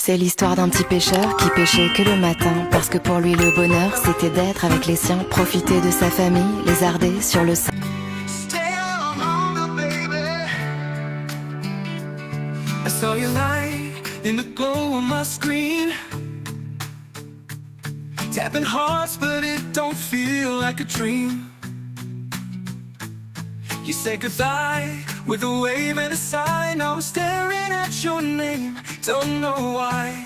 C'est l'histoire d'un petit pêcheur qui pêchait que le matin, parce que pour lui le bonheur c'était d'être avec les siens, profiter de sa famille, lézarder sur le sein. I saw your light in the glow on my screen, tapping hearts but it don't feel like a dream. You say goodbye with a wave and a sigh. Now I'm staring at your name, don't know why.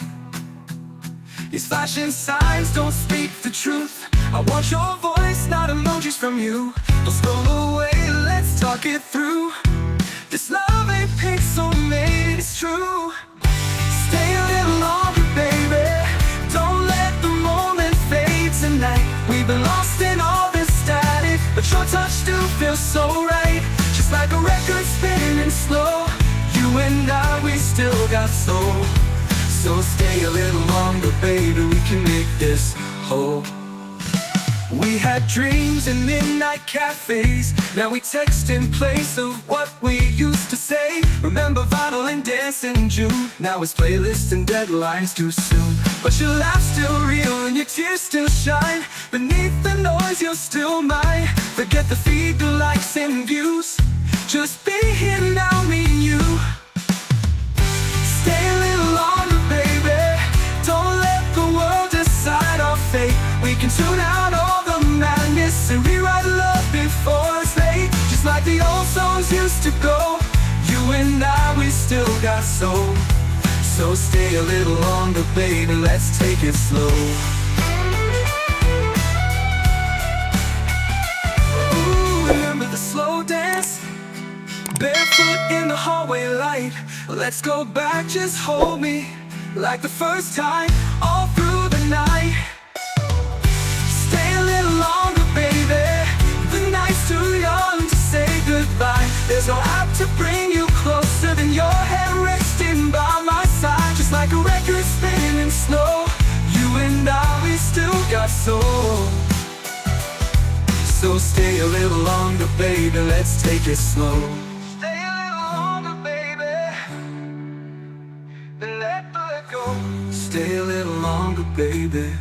These flashing signs don't speak the truth. I want your voice, not emojis from you. Don't scroll away, let's talk it through. This love ain't pixel-made, it's true. Stay a little longer, baby. Don't let the moment fade tonight. We've been lost in all this static, but your touch still feels so right. Just like a record spinning slow, you and I, we still got soul. So stay a little longer, baby, we can make this whole. We had dreams in midnight cafes. Now we text in place of what we used to say. Remember vinyl and dance in June. Now it's playlists and deadlines too soon. But your laugh's still real and your tears still shine. Beneath the noise you're still mine. Forget the feed, the likes and views. Just be here now, me and you. Stay a little longer, baby. Don't let the world decide our fate. We can tune out all the madness and rewrite love before it's late. Just like the old songs used to go, you and I, we still got soul. So stay a little longer, baby, let's take it slow. Ooh, remember the slow dance? Barefoot in the hallway light. Let's go back, just hold me like the first time, all through the night. Stay a little longer, baby. The night's too young to say goodbye. There's no app to bring you closer than your head resting by my side. Just like a record spinning slow, you and I, we still got soul. So stay a little longer, baby, let's take it slow. Stay a little longer, baby, and let go. Stay a little longer, baby.